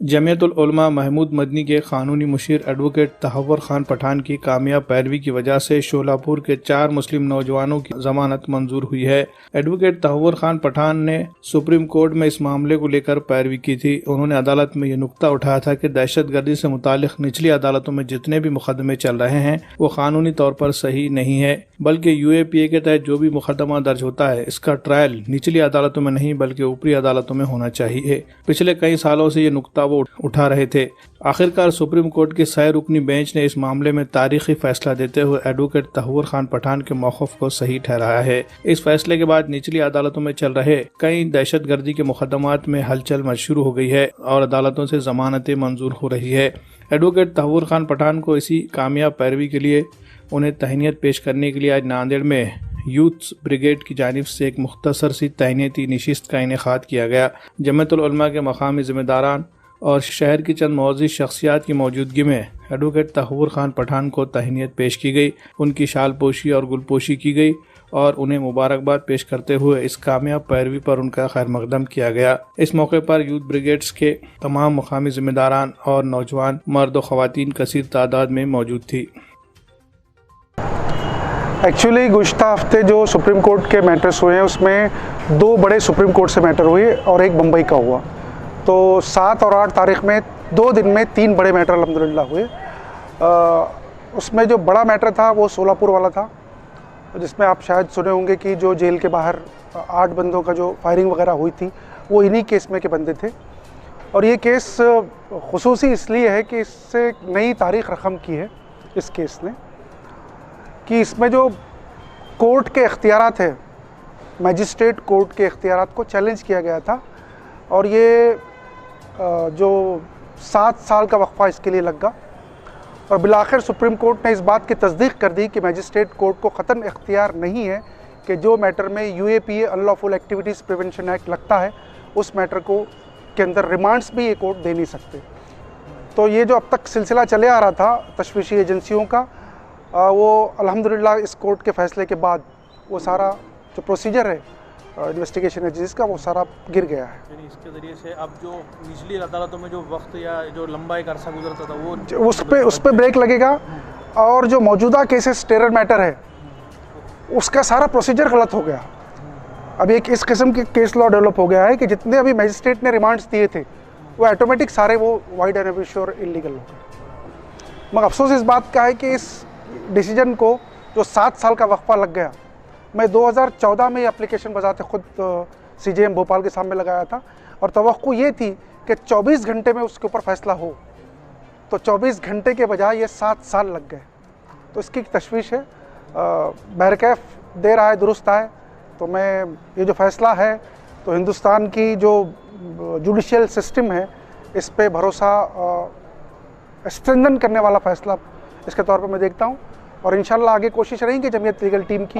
जमीयतुल उलमा महमूद मदनी के कानूनी मुशीर एडवोकेट तहव्वुर खान पठान की कामयाब पैरवी की वजह से शोलापुर के 4 मुस्लिम नौजवानों की जमानत मंजूर हुई है। एडवोकेट तहव्वुर खान पठान ने सुप्रीम कोर्ट में इस मामले को लेकर पैरवी की थी। उन्होंने अदालत में ये नुक्ता उठाया था कि दहशतगर्दी से मुतालिक निचली अदालतों में जितने भी मुकदमे चल रहे हैं वो कानूनी तौर पर सही नहीं है, बल्कि UAPA के तहत जो भी मुकदमा दर्ज होता है इसका ट्रायल निचली अदालतों में नहीं बल्कि ऊपरी अदालतों में होना चाहिए। पिछले कई सालों से ये नुक्ता वो उठा रहे थे। आखिरकार सुप्रीम कोर्ट की 6 रुकनी बेंच ने इस मामले में तारीखी फैसला देते हुए एडवोकेट तहव्वुर खान पठान के मौक़िफ़ को सही ठहराया है। इस फैसले के बाद निचली अदालतों में चल रहे कई दहशतगर्दी के मुकदमात में हलचल मच शुरू हो गई है और अदालतों से जमानतें मंजूर हो रही है। एडवोकेट तहव्वुर खान पठान को इसी कामयाब पैरवी के लिए उन्हें तहनीत पेश करने के लिए आज नांदेड़ में यूथ ब्रिगेड की जानिब से एक मुख्तसर सी तहनीती नशिस्त का इनेकाद किया गया। जमीयतुल उलमा के मकामी ज़िम्मेदारान और शहर की चंद मुअज़्ज़िज़ शख्सियात की मौजूदगी में एडवोकेट तहव्वुर खान पठान को तहनीत पेश की गई। उनकी शाल पोशी और गुलपोशी की गई और उन्हें मुबारकबाद पेश करते हुए इस कामयाब पैरवी पर उनका खैर मकदम किया गया। इस मौके पर यूथ ब्रिगेड्स के तमाम मकामी ज़िम्मेदारान और नौजवान मर्द और ख़वातीन कसीर तादाद में मौजूद थी। एक्चुअली गुज़िश्ता हफ्ते जो सुप्रीम कोर्ट के मैटर्स हुए हैं उसमें 2 बड़े सुप्रीम कोर्ट से मैटर हुए और एक बम्बई का हुआ। तो 7 और 8 तारीख में 2 दिन में 3 बड़े मैटर अल्हम्दुलिल्लाह हुए। उसमें जो बड़ा मैटर था वो सोलापुर वाला था, जिसमें आप शायद सुने होंगे कि जो जेल के बाहर 8 बंदों का जो फायरिंग वगैरह हुई थी वो इन्हीं केस में के बंदे थे। और ये केस खुसूसी इसलिए है कि इससे नई तारीख़ रकम की है इस केस ने, कि इसमें जो कोर्ट के इख्तियारात है, मैजिस्ट्रेट कोर्ट के इख्तियारात को चैलेंज किया गया था और ये जो 7 साल का वक्फा इसके लिए लगा और बिलाखिर सुप्रीम कोर्ट ने इस बात की तस्दीक कर दी कि मैजिस्ट्रेट कोर्ट को ख़तन इख्तियार नहीं है कि जो मैटर में UAPA unlawful activities prevention act लगता है उस मैटर को के अंदर रिमांड्स भी ये कोर्ट दे नहीं सकते। तो ये जो अब तक सिलसिला चले आ रहा था तशवीशी एजेंसियों का, वो अल्हम्दुलिल्लाह इस कोर्ट के फ़ैसले के बाद वो सारा जो प्रोसीजर है इन्वेस्टिगेशन एजेंसीज का वो सारा गिर गया है। यानी इसके ज़रिए से अब जो निचली अदालतों में जो वक्त या जो लंबा एक अरसा गुजरता था वो उस पे ब्रेक लगेगा और जो मौजूदा केसेस टेरर मैटर है उसका सारा प्रोसीजर गलत हो गया। अब एक इस किस्म के केस लॉ डेवलप हो गया है कि जितने अभी मैजिस्ट्रेट ने रिमांड्स दिए थे वो ऑटोमेटिक सारे वो वाइड एंड एब्यूश्योर इलीगल हो गए। मगर अफसोस इस बात का है कि इस डिसीजन को जो 7 साल का वक्फा लग गया, मैं 2014 में एप्लीकेशन बजाते खुद CJM भोपाल के सामने लगाया था और तवक्को ये थी कि 24 घंटे में उसके ऊपर फैसला हो, तो 24 घंटे के बजाय ये 7 साल लग गए। तो इसकी तशवीश है। बहरकैफ देर आए दुरुस्त आए, तो मैं ये जो फ़ैसला है तो हिंदुस्तान की जो जुडिशियल सिस्टम है इस पे भरोसा स्ट्रेंथन करने वाला फ़ैसला इसके तौर पर मैं देखता हूँ और इंशाल्लाह आगे कोशिश रहेंगी जमीयत लीगल टीम की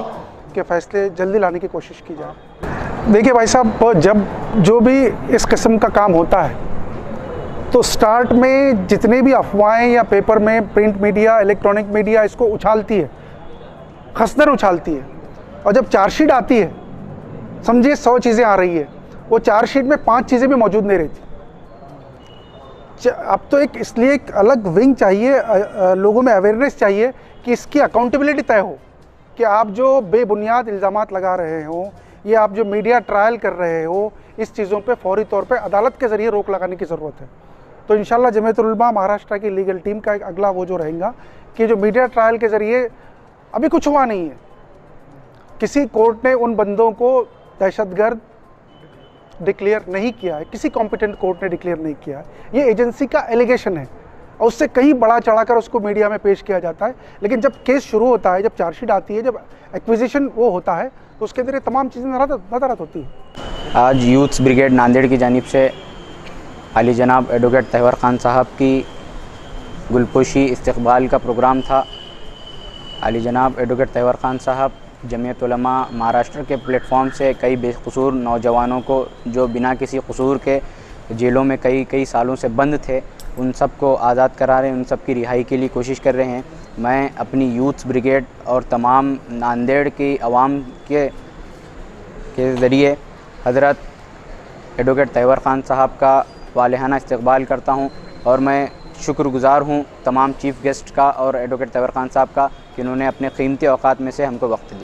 कि फ़ैसले जल्दी लाने की कोशिश की जाए। देखिए भाई साहब, जब जो भी इस किस्म का काम होता है तो स्टार्ट में जितने भी अफवाहें या पेपर में प्रिंट मीडिया इलेक्ट्रॉनिक मीडिया इसको उछालती है, खसदर उछालती है, और जब चार्जशीट आती है समझिए 100 चीज़ें आ रही है, वो चार्जशीट में 5 चीज़ें भी मौजूद नहीं रहती। अब तो एक इसलिए एक अलग विंग चाहिए, लोगों में अवेयरनेस चाहिए कि इसकी अकाउंटेबिलिटी तय हो कि आप जो बेबुनियाद इल्ज़ामात लगा रहे हो या आप जो मीडिया ट्रायल कर रहे हो, इस चीज़ों पे फौरी तौर पे अदालत के ज़रिए रोक लगाने की ज़रूरत है। तो इंशाल्लाह जमीयतुल उलमा महाराष्ट्र की लीगल टीम का एक अगला वो जो रहेगा कि जो मीडिया ट्रायल के ज़रिए अभी कुछ हुआ नहीं है, किसी कोर्ट ने उन बंदों को दहशतगर्द डिक्लेयर नहीं किया है, किसी कॉम्पिटेंट कोर्ट ने डिक्लेयर नहीं किया है, ये एजेंसी का एलिगेशन है और उससे कहीं बढ़ा चढ़ाकर उसको मीडिया में पेश किया जाता है। लेकिन जब केस शुरू होता है, जब चार्जशीट आती है, जब एक्विजिशन वो होता है तो उसके अंदर ये तमाम चीज़ें नज़र होती है। आज यूथ ब्रिगेड नांदेड़ की जानिब से आली जनाब एडवोकेट तहव्वुर खान साहब की गुलपोशी इस्तकबाल का प्रोग्राम था। आली जनाब एडवोकेट तहव्वुर खान साहब जमीयत उलमा महाराष्ट्र के प्लेटफॉर्म से कई बेकसूर नौजवानों को जो बिना किसी कसूर के जेलों में कई सालों से बंद थे, उन सब को आज़ाद करा रहे हैं, उन सब की रिहाई के लिए कोशिश कर रहे हैं। मैं अपनी यूथ ब्रिगेड और तमाम नांदेड़ की आवाम के ज़रिए हज़रत एडवोकेट तहव्वुर खान साहब का वालेहाना इस्तकबाल करता हूँ और मैं शुक्रगुज़ार हूँ तमाम चीफ़ गेस्ट का और एडवोकेट तैवर ख़ान साहब का कि उन्होंने अपने कीमती औकात में से हमको वक्त दिया।